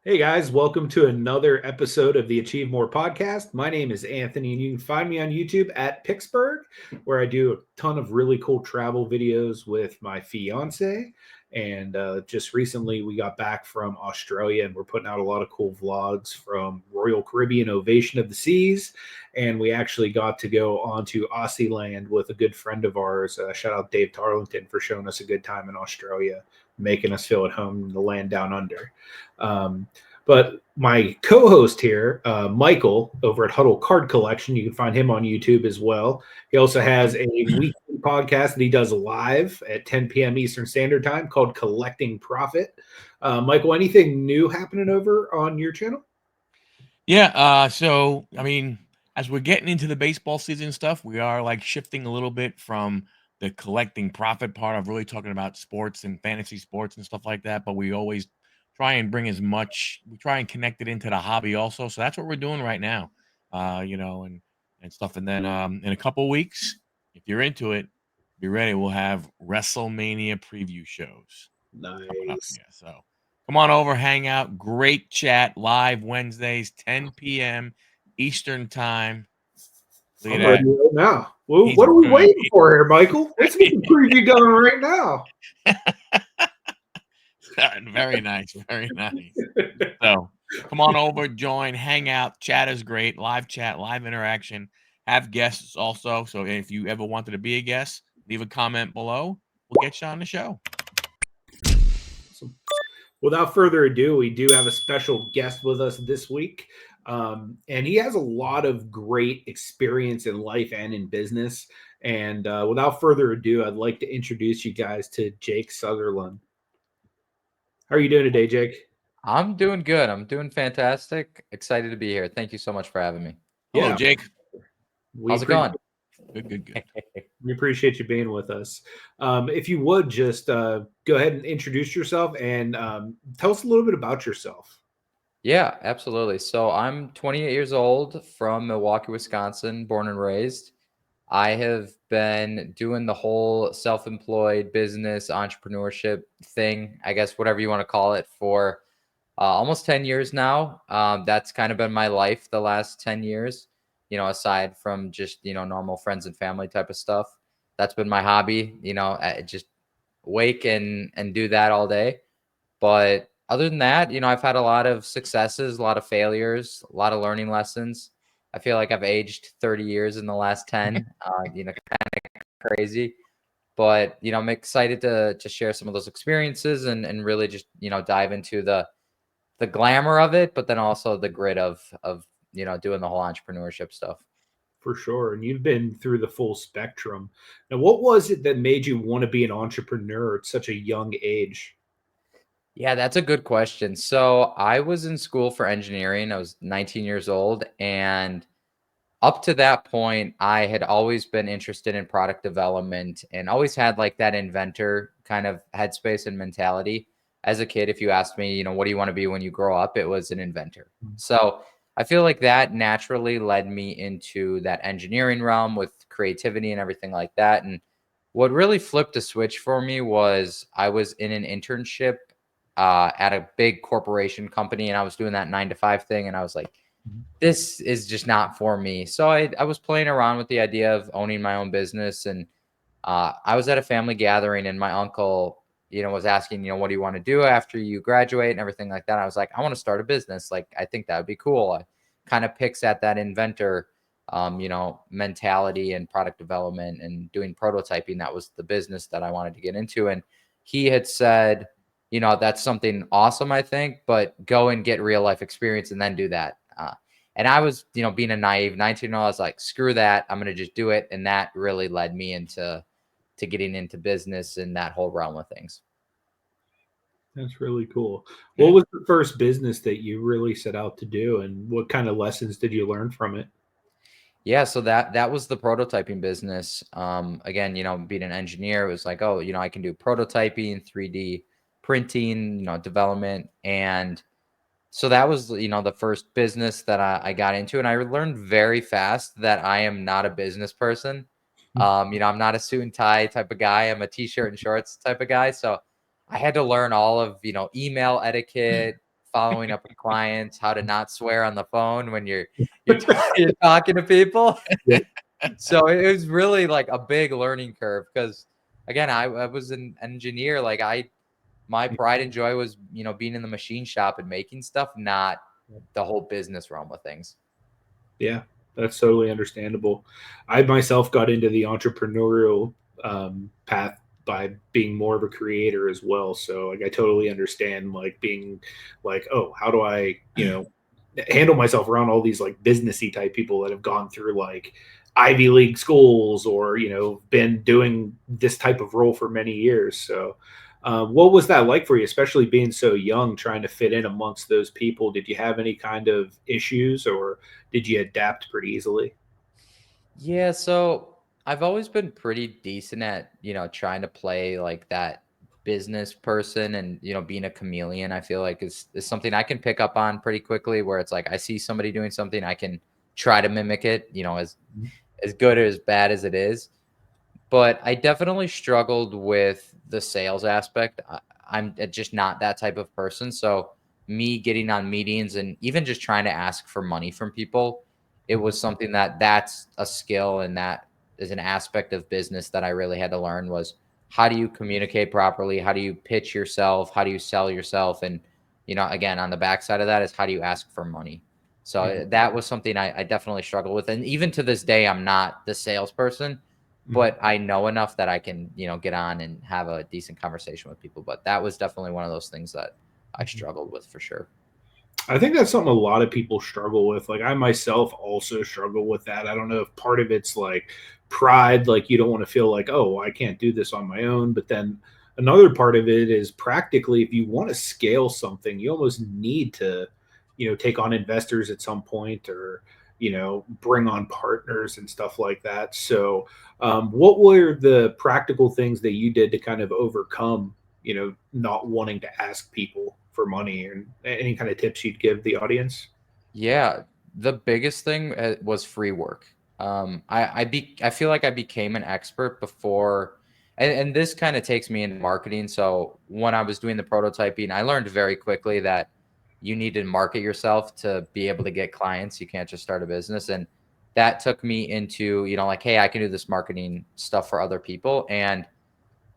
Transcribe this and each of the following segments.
Hey guys, welcome to another episode of the Achieve More podcast. My name is Anthony, and you can find me on YouTube at Picksburgh, where I do a ton of really cool travel videos with my fiance. And just recently, we got back from Australia, and we're putting out a lot of cool vlogs from Royal Caribbean Ovation of the Seas. And we actually got to go on to Aussie land with a good friend of ours. Shout out Dave Tarlington for showing us a good time in Australia, making us feel at home in the land down under. But my co-host here, Michael, over at Huddle Card Collection, you can find him on YouTube as well. He also has a weekly podcast that he does live at 10 p.m. Eastern Standard Time called Collecting Profit. Michael, anything new happening over on your channel? Yeah, as we're getting into the baseball season stuff, we are like shifting a little bit from the collecting profit part of really talking about sports and fantasy sports and stuff like that. But we always try and we try and connect it into the hobby also. So that's what we're doing right now, and stuff. And then in a couple weeks, if you're into it, be ready. We'll have WrestleMania preview shows coming up. Nice. Yeah, so come on over, hang out. Great chat live Wednesdays, 10 p.m. Eastern time. Look at I'm that. ready right now. Well, He's what are we waiting for here, Michael? Let's get the preview going right now. very nice, very nice. So come on over, join, hang out. Chat is great. Live chat, live interaction. Have guests also. So if you ever wanted to be a guest, leave a comment below. We'll get you on the show. Awesome. Without further ado, we do have a special guest with us this week. And he has a lot of great experience in life and in business. And without further ado, I'd like to introduce you guys to Jake Setterlun. How are you doing today, Jake? I'm doing good. I'm doing fantastic. Excited to be here. Thank you so much for having me. Hello, Yeah, Jake. we How's it appreciate, going? Good. we appreciate you being with us. If you would just go ahead and introduce yourself and tell us a little bit about yourself. Yeah, absolutely. So I'm 28 years old from Milwaukee, Wisconsin, born and raised. I have been doing the whole self-employed business entrepreneurship thing, I guess, whatever you want to call it, for almost 10 years now. That's kind of been my life the last 10 years, aside from just, normal friends and family type of stuff. That's been my hobby, just wake and do that all day. But other than that, I've had a lot of successes, a lot of failures, a lot of learning lessons. I feel like I've aged 30 years in the last 10, kind of crazy. But, I'm excited to share some of those experiences and really just, dive into the glamour of it, but then also the grit of doing the whole entrepreneurship stuff. For sure. And you've been through the full spectrum. Now, what was it that made you want to be an entrepreneur at such a young age? Yeah, that's a good question. So I was in school for engineering. I was 19 years old, and up to that point, I had always been interested in product development and always had like that inventor kind of headspace and mentality. As a kid, if you asked me, what do you want to be when you grow up? It was an inventor. So I feel like that naturally led me into that engineering realm with creativity and everything like that. And what really flipped a switch for me was I was in an internship at a big corporation company, and I was doing that 9 to 5 thing. And I was like, this is just not for me. So I was playing around with the idea of owning my own business. And I was at a family gathering, and my uncle, was asking, what do you want to do after you graduate and everything like that. I was like, I want to start a business. Like, I think that would be cool. I kind of picks at that inventor, mentality and product development and doing prototyping. That was the business that I wanted to get into. And he had said, that's something awesome, I think, but go and get real life experience and then do that. And I was, being a naive 19-year-old, I was like, screw that. I'm going to just do it. And that really led me into getting into business and that whole realm of things. That's really cool. What Yeah. was the first business that you really set out to do, and what kind of lessons did you learn from it? Yeah, so that was the prototyping business. Again, being an engineer, it was like, oh, I can do prototyping, 3D printing, development. And so that was, the first business that I got into. And I learned very fast that I am not a business person. I'm not a suit and tie type of guy. I'm a t-shirt and shorts type of guy. So I had to learn all of, email etiquette, following up with clients, how to not swear on the phone when you're talking to people. Yeah. So it was really like a big learning curve because, again, I was an engineer. Like my pride and joy was, being in the machine shop and making stuff, not the whole business realm of things. Yeah, that's totally understandable. I myself got into the entrepreneurial path by being more of a creator as well. So like I totally understand like being like, oh, how do I, handle myself around all these like businessy type people that have gone through like Ivy League schools or, been doing this type of role for many years. So what was that like for you, especially being so young, trying to fit in amongst those people? Did you have any kind of issues or did you adapt pretty easily? Yeah, so I've always been pretty decent at, trying to play like that business person and, being a chameleon, I feel like is something I can pick up on pretty quickly where it's like I see somebody doing something, I can try to mimic it, as good or as bad as it is. But I definitely struggled with the sales aspect. I'm just not that type of person. So me getting on meetings and even just trying to ask for money from people, it was something that's a skill and that is an aspect of business that I really had to learn was how do you communicate properly? How do you pitch yourself? How do you sell yourself? And, again, on the backside of that is how do you ask for money? So Mhm. that was something I definitely struggled with. And even to this day, I'm not the salesperson, Mhm. but I know enough that I can, get on and have a decent conversation with people. But that was definitely one of those things that I struggled with for sure. I think that's something a lot of people struggle with. Like I myself also struggle with that. I don't know if part of it's like pride, like you don't want to feel like, oh, I can't do this on my own. But then another part of it is practically if you want to scale something, you almost need to, take on investors at some point or, bring on partners and stuff like that. So what were the practical things that you did to kind of overcome not wanting to ask people for money and any kind of tips you'd give the audience? Yeah, the biggest thing was free work. I feel like I became an expert before, and this kind of takes me into marketing. So when I was doing the prototyping, I learned very quickly that you need to market yourself to be able to get clients. You can't just start a business, and that took me into like, hey, I can do this marketing stuff for other people, and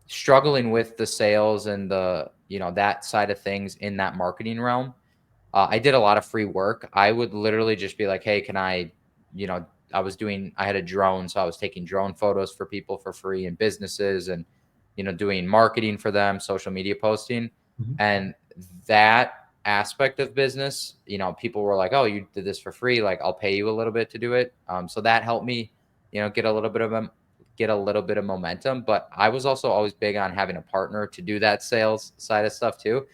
struggling with the sales and the that side of things in that marketing realm. I did a lot of free work. I would literally just be like, hey, can I, you know, I had a drone. So I was taking drone photos for people for free and businesses and, doing marketing for them, social media posting. Mhm. And that aspect of business, people were like, oh, you did this for free. Like, I'll pay you a little bit to do it. So that helped me, get a little bit of momentum. But I was also always big on having a partner to do that sales side of stuff too.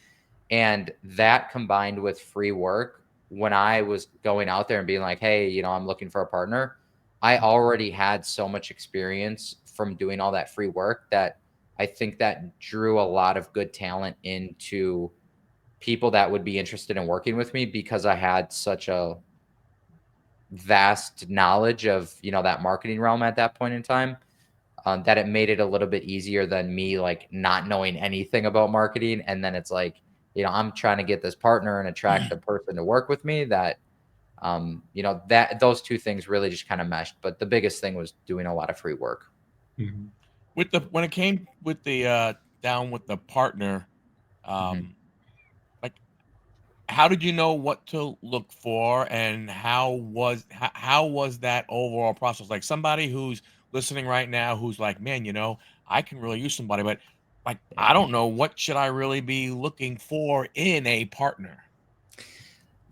And that combined with free work, when I was going out there and being like, hey, I'm looking for a partner, I already had so much experience from doing all that free work that I think that drew a lot of good talent into people that would be interested in working with me because I had such a vast knowledge of, that marketing realm at that point in time. That it made it a little bit easier than me like not knowing anything about marketing. And then it's like, I'm trying to get this partner and attract a person to work with me that, that those two things really just kind of meshed. But the biggest thing was doing a lot of free work. Mhm. When it came with the down with the partner, Mhm. um, like how did you know what to look for and how was that overall process? Like somebody who's listening right now who's like, man, I can really use somebody, but like Yeah. I don't know what should I really be looking for in a partner.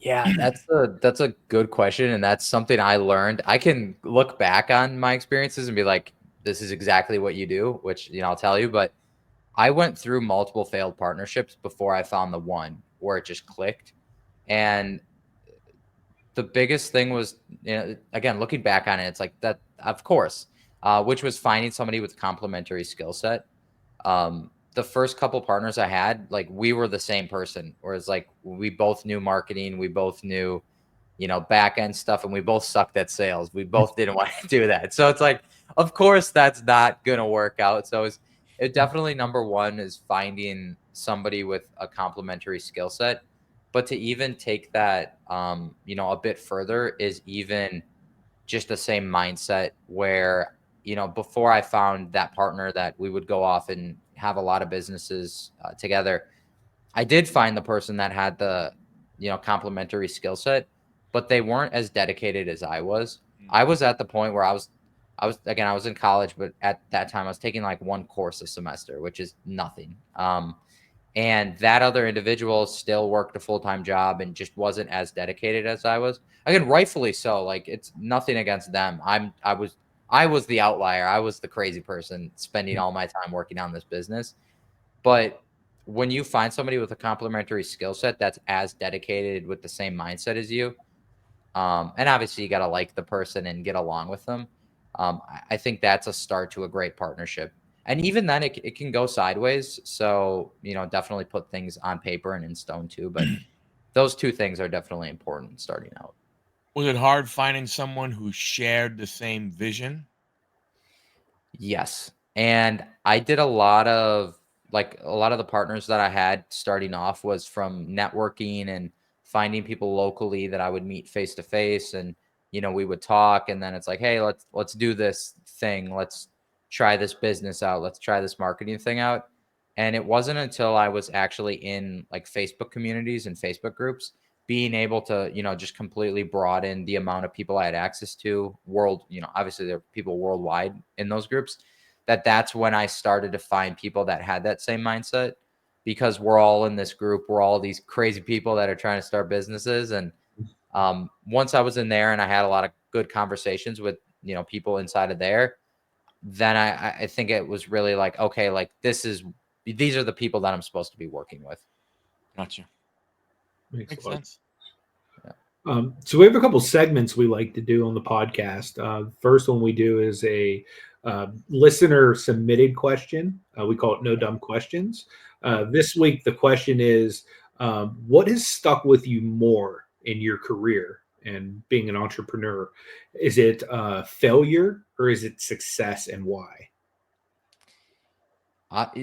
Yeah, that's a good question. And that's something I learned. I can look back on my experiences and be like, this is exactly what you do, which, I'll tell you, but I went through multiple failed partnerships before I found the one where it just clicked. And the biggest thing was, again, looking back on it, it's like that, of course, which was finding somebody with complementary skill set. The first couple partners I had, like we were the same person, whereas like we both knew marketing, we both knew, back end stuff, and we both sucked at sales. We both didn't want to do that. So it's like, of course, that's not going to work out. So it definitely number one is finding somebody with a complementary skill set. But to even take that, a bit further is even just the same mindset where, before I found that partner that we would go off and have a lot of businesses together, I did find the person that had the, complementary skill set, but they weren't as dedicated as I was. I was at the point where I was in college, but at that time I was taking like one course a semester, which is nothing. And that other individual still worked a full-time job and just wasn't as dedicated as I was. Again, rightfully so. Like, it's nothing against them. I was the outlier. I was the crazy person spending all my time working on this business. But when you find somebody with a complementary skill set that's as dedicated with the same mindset as you, and obviously you got to like the person and get along with them. I think that's a start to a great partnership. And even then, it can go sideways. So, definitely put things on paper and in stone too. But those two things are definitely important starting out. Was it hard finding someone who shared the same vision? Yes. And I did a lot of the partners that I had starting off was from networking and finding people locally that I would meet face to face, and we would talk, and then it's like, hey, let's do this thing. Let's try this business out. Let's try this marketing thing out. And it wasn't until I was actually in like Facebook communities and Facebook groups being able to, just completely broaden the amount of people I had access to obviously there are people worldwide in those groups, that's when I started to find people that had that same mindset, because we're all in this group. We're all these crazy people that are trying to start businesses. And once I was in there and I had a lot of good conversations with, people inside of there, then I think it was really like, okay, like these are the people that I'm supposed to be working with. Gotcha. Makes Makes a lot. sense. So we have a couple segments we like to do on the podcast. First one we do is a listener submitted question. We call it No Dumb Questions. This week the question is, what has stuck with you more in your career and being an entrepreneur? Is it failure or is it success, and why?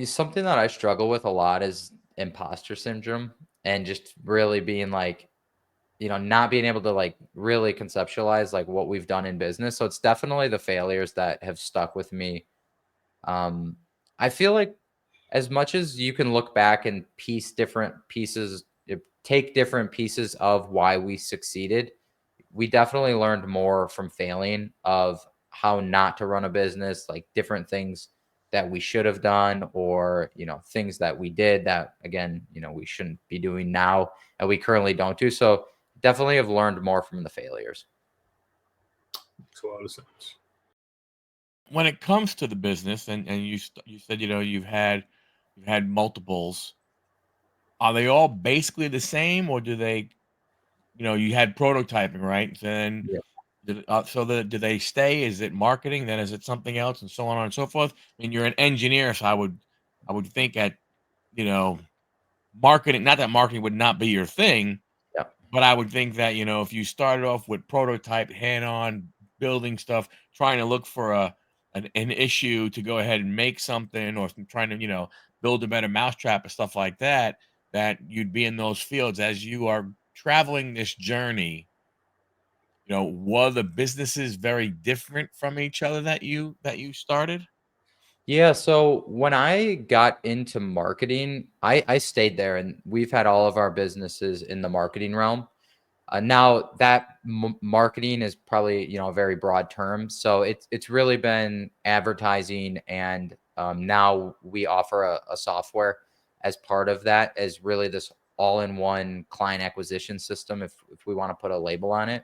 Something that I struggle with a lot is imposter syndrome, and just really being like, not being able to like really conceptualize like what we've done in business. So it's definitely the failures that have stuck with me. Um, I feel like as much as you can look back and take different pieces of why we succeeded, we definitely learned more from failing, of how not to run a business, like different things that we should have done, or things that we did that, again, we shouldn't be doing now and we currently don't do. So definitely have learned more from the failures. Makes a lot of sense. When it comes to the business, and you said you've had multiples, are they all basically the same, or do they, you had prototyping, right? Then Yeah. do they stay? Is it marketing? Then is it something else, and so on and so forth? I mean, you're an engineer, so I would think at, you know marketing. Not that marketing would not be your thing, Yeah. but I would think that, if you started off with prototype, hand-on building stuff, trying to look for an issue to go ahead and make something, or trying to, build a better mousetrap or stuff like that, that you'd be in those fields as you are traveling this journey. Were the businesses very different from each other that you started? Yeah, so when I got into marketing, I stayed there, and we've had all of our businesses in the marketing realm. Now that marketing is probably, a very broad term. So it's really been advertising, and now we offer a software as part of that, as really this all-in-one client acquisition system, if we want to put a label on it.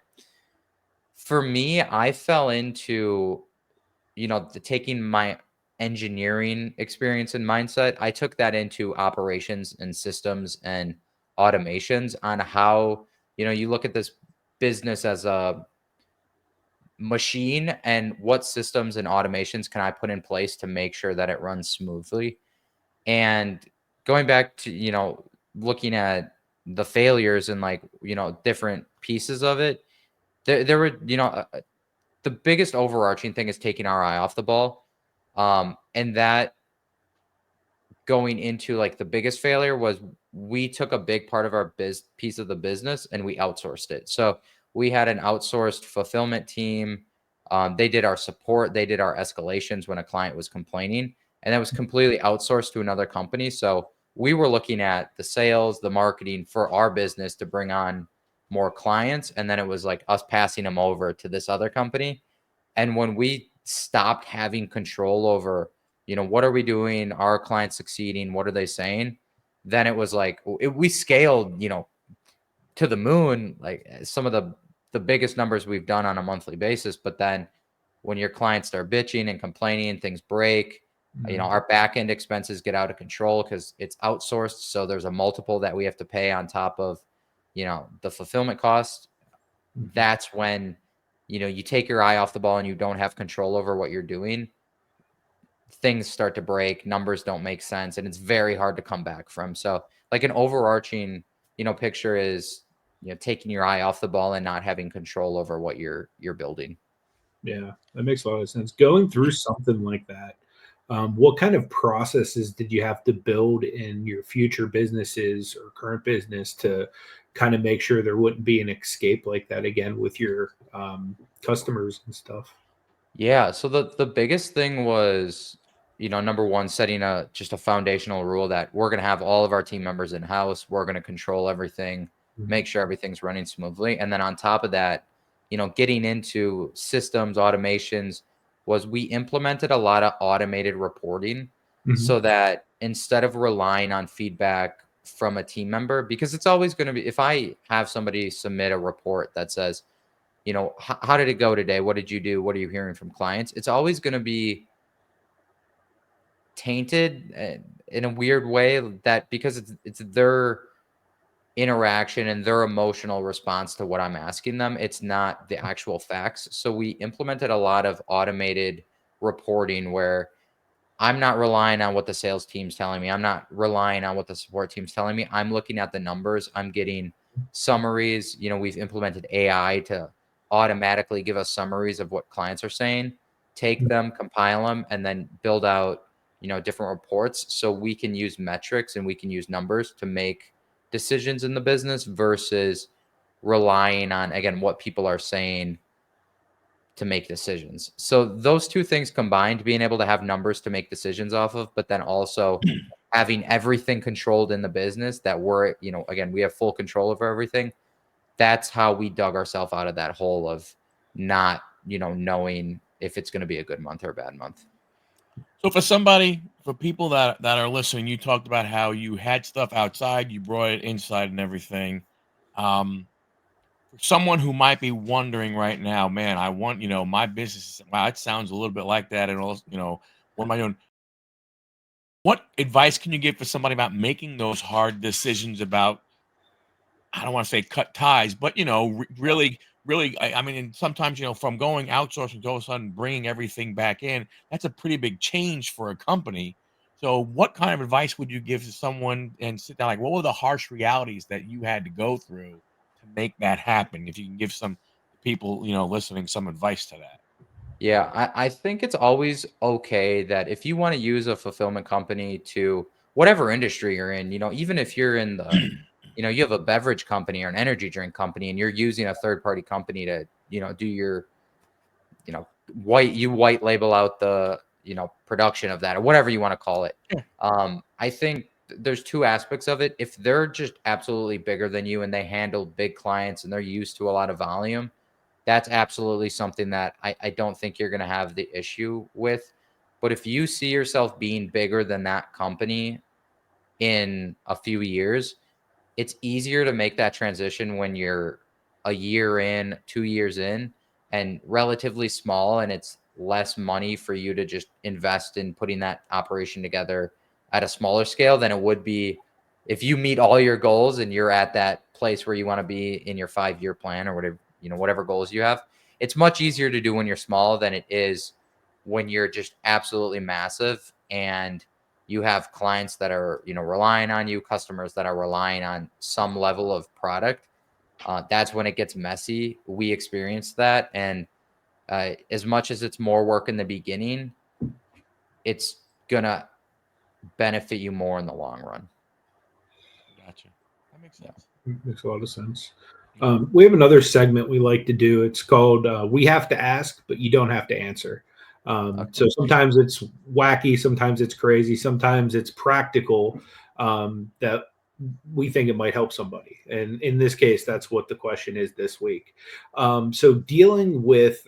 For me, I fell into, taking my engineering experience and mindset. I took that into operations and systems and automations, on how, you look at this business as a machine, and what systems and automations can I put in place to make sure that it runs smoothly. And going back to, looking at the failures and like, different pieces of it, there were, the biggest overarching thing is taking our eye off the ball. And that, going into like the biggest failure was we took a big part of our piece of the business and we outsourced it. So we had an outsourced fulfillment team. They did our support, they did our escalations when a client was complaining, and that was completely outsourced to another company. So we were looking at the sales, the marketing for our business to bring on more clients, and then it was like us passing them over to this other company. And when we stopped having control over, what are we doing? Are our clients succeeding? What are they saying? Then it was like we scaled, to the moon, like some of the biggest numbers we've done on a monthly basis. But then when your clients start bitching and complaining, things break. Our back end expenses get out of control because it's outsourced. So there's a multiple that we have to pay on top of, the fulfillment cost. That's when, you take your eye off the ball and you don't have control over what you're doing. Things start to break, numbers don't make sense, and it's very hard to come back from. So like an overarching, picture is, taking your eye off the ball and not having control over what you're building. Yeah, that makes a lot of sense. Going through something like that, what kind of processes did you have to build in your future businesses or current business to kind of make sure there wouldn't be an escape like that again with your customers and stuff? Yeah. So the biggest thing was, number one, setting just a foundational rule that we're gonna have all of our team members in house. We're gonna control everything, make sure everything's running smoothly. And then on top of that, getting into systems, automations, was we implemented a lot of automated reporting Mhm. so that instead of relying on feedback from a team member, because it's always going to be, if I have somebody submit a report that says, how did it go today? What did you do? What are you hearing from clients? It's always going to be tainted in a weird way, that because it's their interaction and their emotional response to what I'm asking them. It's not the actual facts. So we implemented a lot of automated reporting where I'm not relying on what the sales team's telling me. I'm not relying on what the support team's telling me. I'm looking at the numbers. I'm getting summaries. We've implemented AI to automatically give us summaries of what clients are saying, take them, compile them, and then build out, different reports so we can use metrics and we can use numbers to make decisions in the business versus relying on, again, what people are saying to make decisions. So those two things combined, being able to have numbers to make decisions off of, but then also having everything controlled in the business that we're, again, we have full control over everything. That's how we dug ourselves out of that hole of not, knowing if it's going to be a good month or a bad month. So for people that are listening, you talked about how you had stuff outside, you brought it inside and everything. For someone who might be wondering right now, man, I want, my business, wow, it sounds a little bit like that. And also, what am I doing? What advice can you give for somebody about making those hard decisions about, I don't want to say cut ties, but really, really, I mean, and sometimes from going outsourcing to all of a sudden bringing everything back in, that's a pretty big change for a company. So, what kind of advice would you give to someone and sit down? Like, what were the harsh realities that you had to go through to make that happen? If you can give some people, listening, some advice to that. Yeah, I think it's always okay that if you want to use a fulfillment company to whatever industry you're in, even if you're in the, you have a beverage company or an energy drink company and you're using a third party company to, do your, white label out the, production of that or whatever you want to call it. Yeah. I think there's two aspects of it. If they're just absolutely bigger than you and they handle big clients and they're used to a lot of volume, that's absolutely something that I don't think you're going to have the issue with. But if you see yourself being bigger than that company in a few years, it's easier to make that transition when you're a year in, 2 years in, and relatively small, and it's less money for you to just invest in putting that operation together at a smaller scale than it would be if you meet all your goals and you're at that place where you want to be in your 5-year plan or whatever, whatever goals you have. It's much easier to do when you're small than it is when you're just absolutely massive and you have clients that are, relying on you, customers that are relying on some level of product. That's when it gets messy. We experienced that. And as much as it's more work in the beginning, it's going to benefit you more in the long run. Gotcha. That makes sense. Makes a lot of sense. We have another segment we like to do. It's called We Have to Ask, but You Don't Have to Answer. So sometimes it's wacky, sometimes it's crazy, sometimes it's practical that we think it might help somebody. And in this case, that's what the question is this week. So dealing with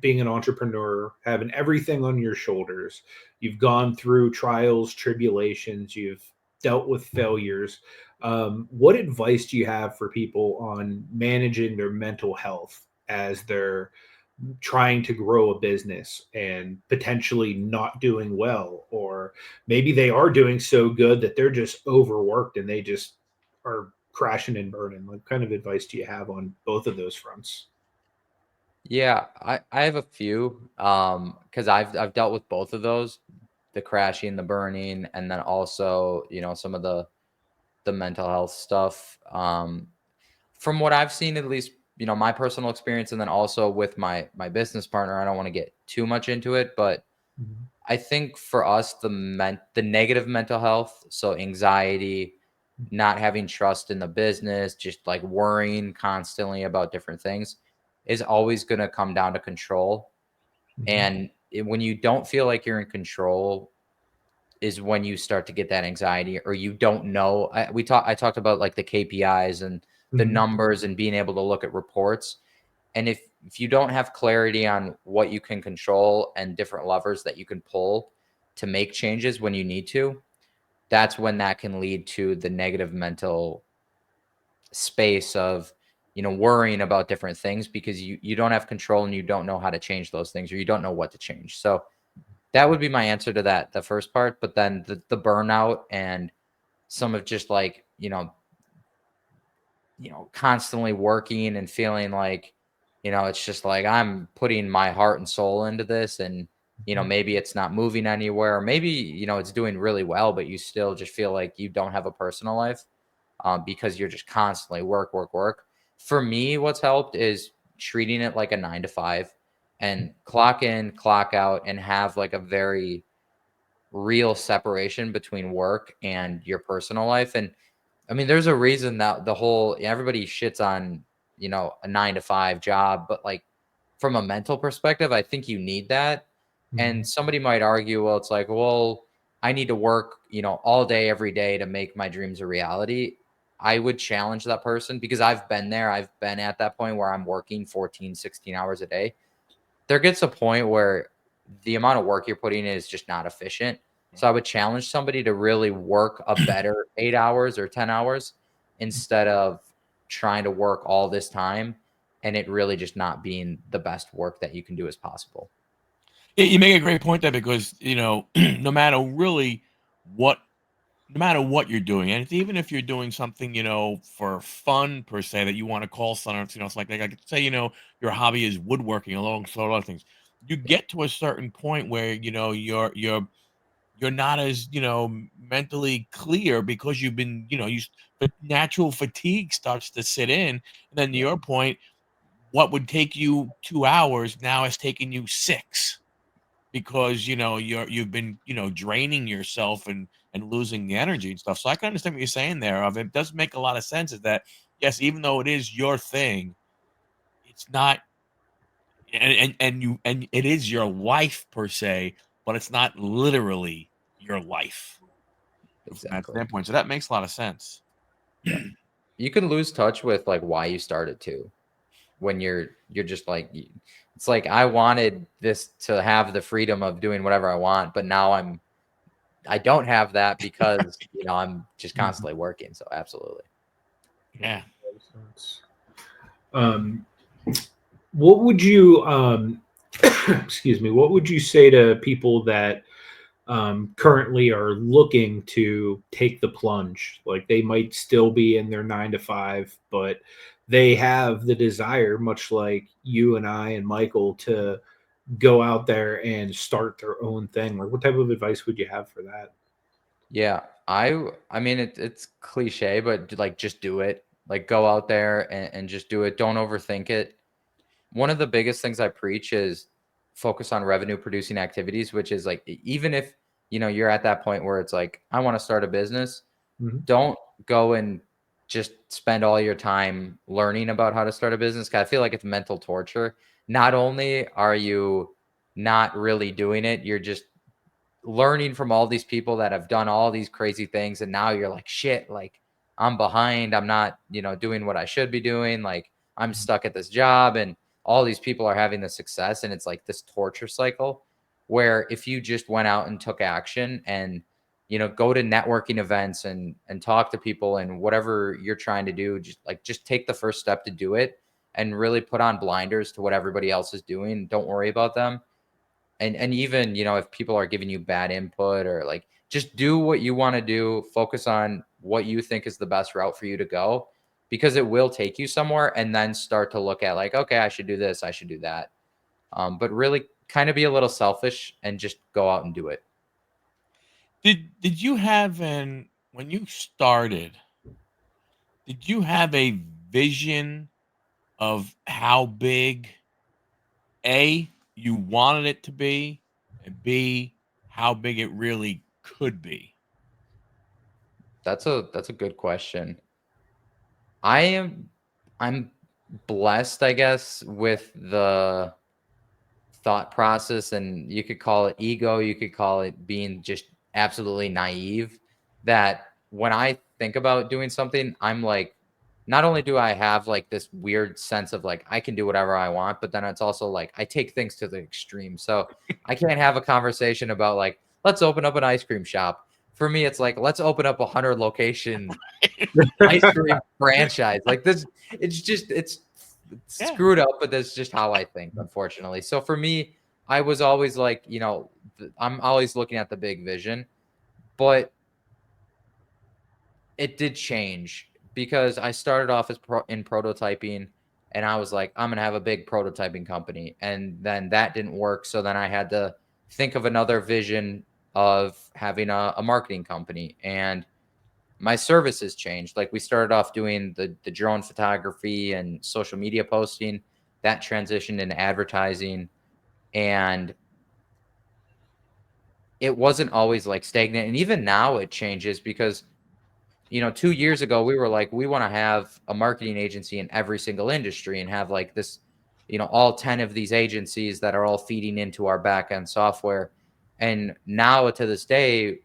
being an entrepreneur, having everything on your shoulders, you've gone through trials, tribulations, you've dealt with failures. What advice do you have for people on managing their mental health as they're trying to grow a business and potentially not doing well, or maybe they are doing so good that they're just overworked and they just are crashing and burning? What kind of advice do you have on both of those fronts? Yeah, I have a few because I've dealt with both of those, the crashing, the burning, and then also, some of the mental health stuff. From what I've seen, at least, my personal experience, and then also with my business partner, I don't want to get too much into it, but Mhm. I think for us, the negative mental health, so anxiety, not having trust in the business, just like worrying constantly about different things, is always going to come down to control. Mhm. And when you don't feel like you're in control, is when you start to get that anxiety, or you don't know. I talked about like the KPIs and the Mhm. numbers and being able to look at reports. And if you don't have clarity on what you can control and different levers that you can pull to make changes when you need to, that's when that can lead to the negative mental space of, worrying about different things, because you don't have control and you don't know how to change those things, or you don't know what to change. So that would be my answer to that, the first part. But then the burnout and some of just like, constantly working and feeling like, it's just like I'm putting my heart and soul into this, and, maybe it's not moving anywhere, or maybe, it's doing really well, but you still just feel like you don't have a personal life, because you're just constantly work, work, work. For me, what's helped is treating it like a 9 to 5, and clock in, clock out, and have like a very real separation between work and your personal life. And I mean, there's a reason that everybody shits on, a 9 to 5 job, but like from a mental perspective, I think you need that. And Mhm. somebody might argue, well, it's like, well, I need to work, all day, every day to make my dreams a reality. I would challenge that person, because I've been there. I've been at that point where I'm working 14, 16 hours a day. There gets a point where the amount of work you're putting in is just not efficient. So I would challenge somebody to really work a better 8 hours or 10 hours, instead of trying to work all this time and it really just not being the best work that you can do as possible. Yeah, you make a great point there because, no matter really what no matter what you're doing, and it's even if you're doing something, for fun per se that you want to call something, it's like I could say, your hobby is woodworking along so other things. You get to a certain point where, you're not as, mentally clear because you've been, but natural fatigue starts to sit in. And then to Yeah, your point, what would take you 2 hours now is taking you six because you've been draining yourself and losing the energy and stuff. So I can understand what you're saying there. Of it does make a lot of sense. Is that yes, even though it is your thing, it's not, and it is your life per se, but it's not literally your life from that exactly. standpoint. So that makes a lot of sense. Yeah. You can lose touch with like why you started too, when you're just like it's like I wanted this to have the freedom of doing whatever I want, but now I don't have that because, I'm just Mhm. constantly working. So absolutely. Yeah. Um, what would you excuse me, what would you say to people that currently are looking to take the plunge? Like they might still be in their 9 to 5, but they have the desire, much like you and I and Michael, to go out there and start their own thing. Like, what type of advice would you have for that? Yeah. I mean it's cliche, but like just do it. Like go out there and just do it. Don't overthink it. One of the biggest things I preach is focus on revenue producing activities, which is like even if, you're at that point where it's like, I want to start a business, Mhm. don't go and just spend all your time learning about how to start a business. 'Cause I feel like it's mental torture. Not only are you not really doing it, you're just learning from all these people that have done all these crazy things. And now you're like, shit, like I'm behind. I'm not, doing what I should be doing. Like I'm stuck at this job and all these people are having the success. And it's like this torture cycle where if you just went out and took action and, go to networking events and talk to people and whatever you're trying to do, just take the first step to do it and really put on blinders to what everybody else is doing. Don't worry about them. And even, if people are giving you bad input or like just do what you want to do, focus on what you think is the best route for you to go because it will take you somewhere and then start to look at like, okay, I should do this, I should do that. But really kind of be a little selfish and just go out and do it. Did you have when you started, did you have a vision of how big A, you wanted it to be, and B, how big it really could be? That's a good question. I'm blessed, I guess, with the thought process, and you could call it ego, you could call it being just absolutely naive, that when I think about doing something, I'm like, not only do I have like this weird sense of like I can do whatever I want, but then it's also like I take things to the extreme. So I can't have a conversation about like let's open up an ice cream shop. For me, it's like let's open up 100 location ice cream franchise. Like this, it's Yeah. screwed up, but that's just how I think, unfortunately. So for me, I was always like, I'm always looking at the big vision, but it did change because I started off as in prototyping and I was like, I'm going to have a big prototyping company. And then that didn't work. So then I had to think of another vision of having a marketing company. And my services changed. Like we started off doing the drone photography and social media posting. That transitioned into advertising. And it wasn't always like stagnant. And even now it changes because 2 years ago, we were like, we want to have a marketing agency in every single industry and have like this, all 10 of these agencies that are all feeding into our back end software. And now to this day,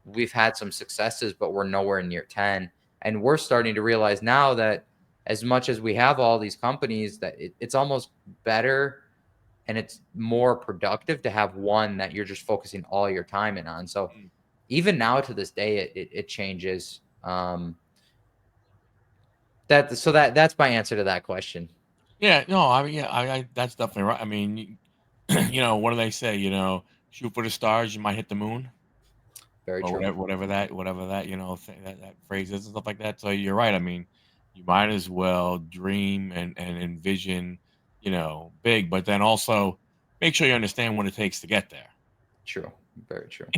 we've had some successes, but we're nowhere near 10. And we're starting to realize now that as much as we have all these companies, that it's almost better and it's more productive to have one that you're just focusing all your time in on. So Mm. even now to this day, it changes. That's my answer to that question. Yeah, no, I mean, yeah, I that's definitely right. I mean, what do they say? Shoot for the stars, you might hit the moon, Very or true. whatever that that phrase is and stuff like that. So you're right. I mean, you might as well dream and envision, big, but then also make sure you understand what it takes to get there. True. Very true.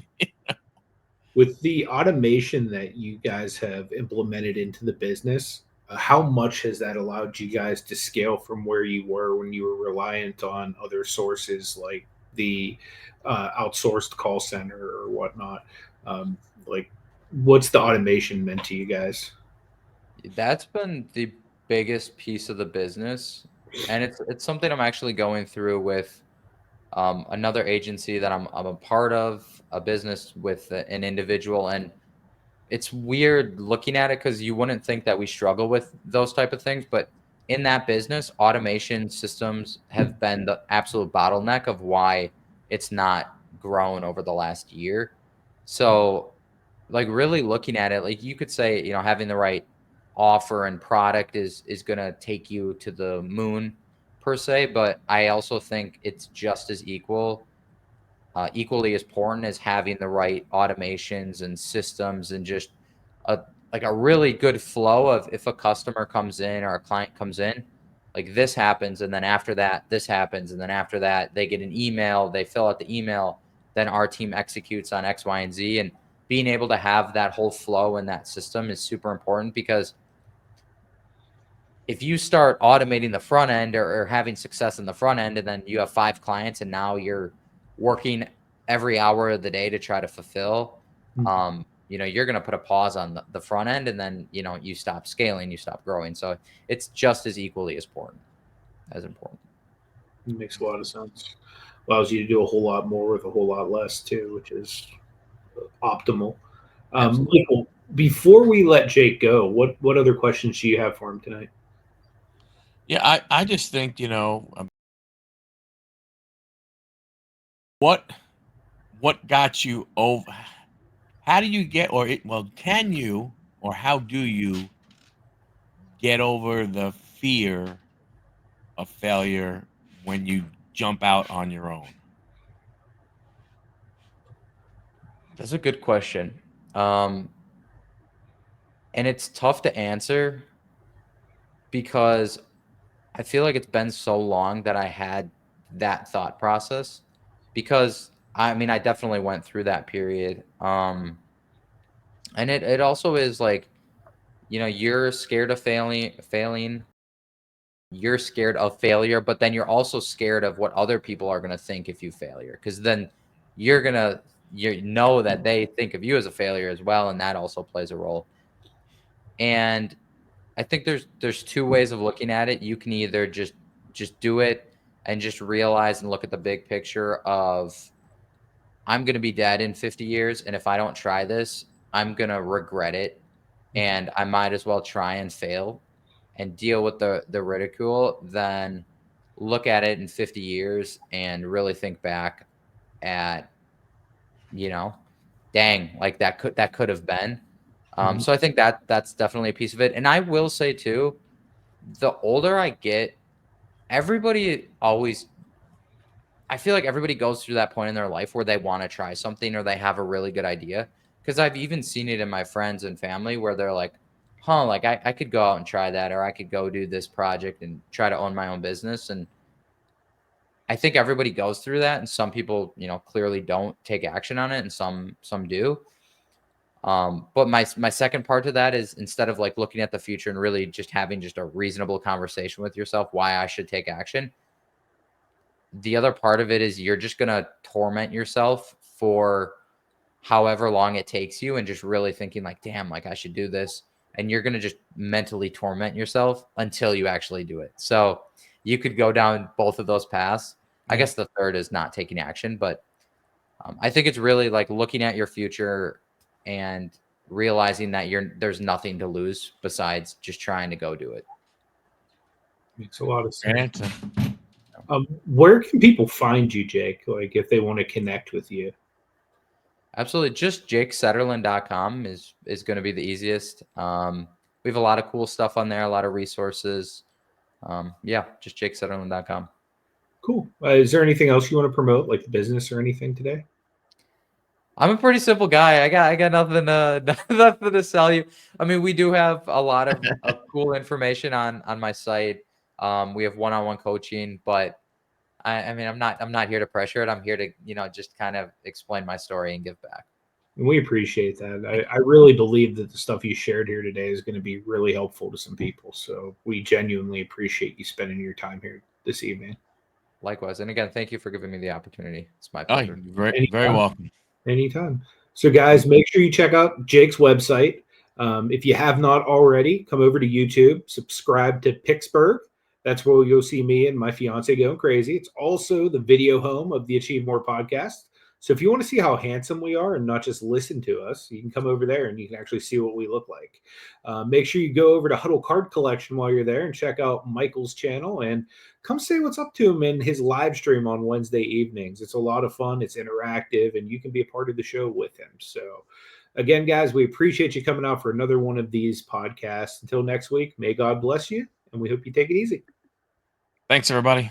With the automation that you guys have implemented into the business, how much has that allowed you guys to scale from where you were when you were reliant on other sources like the outsourced call center or whatnot? Like, what's the automation meant to you guys? That's been the biggest piece of the business, and it's something I'm actually going through with another agency that I'm a part of, a business with an individual, and it's weird looking at it because you wouldn't think that we struggle with those type of things, but in that business, automation systems have been the absolute bottleneck of why it's not grown over the last year. So like really looking at it, like you could say, having the right offer and product is going to take you to the moon per se, but I also think it's just as equally as important as having the right automations and systems and just a like a really good flow of if a customer comes in or a client comes in, like this happens and then after that this happens and then after that they get an email, they fill out the email, then our team executes on X, Y, and Z. And being able to have that whole flow in that system is super important because if you start automating the front end or having success in the front end and then you have 5 clients and now you're working every hour of the day to try to fulfill, you're going to put a pause on the front end, and then, you stop scaling, you stop growing. So it's just as equally as important. It makes a lot of sense. Allows you to do a whole lot more with a whole lot less too, which is optimal. Michael, before we let Jake go, what other questions do you have for him tonight? Yeah, I just think, what got you over? How do you get, can you, or how do you get over the fear of failure when you jump out on your own? That's a good question. And it's tough to answer because I feel like it's been so long that I had that thought process, because I mean, I definitely went through that period. And it also is like, you're scared of failing. You're scared of failure, but then you're also scared of what other people are going to think if you failure. Cause then you're going to, that they think of you as a failure as well. And that also plays a role. And I think there's two ways of looking at it. You can either just do it and just realize and look at the big picture of, I'm going to be dead in 50 years. And if I don't try this, I'm going to regret it. And I might as well try and fail and deal with the ridicule than look at it in 50 years and really think back at, dang, like that could have been. So I think that's definitely a piece of it. And I will say too, the older I get, I feel like everybody goes through that point in their life where they want to try something or they have a really good idea. Because I've even seen it in my friends and family where they're like, like I could go out and try that, or I could go do this project and try to own my own business. And I think everybody goes through that. And some people, clearly don't take action on it, and some do. But my second part to that is, instead of like looking at the future and really just having just a reasonable conversation with yourself why I should take action, the other part of it is you're just going to torment yourself for however long it takes you, and just really thinking like, damn, like I should do this. And you're going to just mentally torment yourself until you actually do it. So you could go down both of those paths. I guess the third is not taking action, but I think it's really like looking at your future and realizing that there's nothing to lose besides just trying to go do it. Makes a lot of sense. Answer. Where can people find you, Jake? Like if they want to connect with you? Absolutely. Just jakesetterlun.com is going to be the easiest. We have a lot of cool stuff on there, a lot of resources. Just jakesetterlun.com. Cool. Is there anything else you want to promote, like the business or anything today? I'm a pretty simple guy. I got nothing nothing to sell you. I mean, we do have a lot of cool information on my site. We have one-on-one coaching, but I mean, I'm not here to pressure it. I'm here to, just kind of explain my story and give back. And we appreciate that. I really believe that the stuff you shared here today is going to be really helpful to some people. So we genuinely appreciate you spending your time here this evening. Likewise. And again, thank you for giving me the opportunity. It's my pleasure. Very welcome. Anytime. So guys, make sure you check out Jake's website. If you have not already, come over to YouTube, subscribe to Picksburgh. That's where you'll see me and my fiance going crazy. It's also the video home of the Achieve More podcast. So if you want to see how handsome we are and not just listen to us, you can come over there and you can actually see what we look like. Make sure you go over to Huddle Card Collection while you're there and check out Michael's channel and come say what's up to him in his live stream on Wednesday evenings. It's a lot of fun. It's interactive, and you can be a part of the show with him. So again, guys, we appreciate you coming out for another one of these podcasts. Until next week, may God bless you, and we hope you take it easy. Thanks, everybody.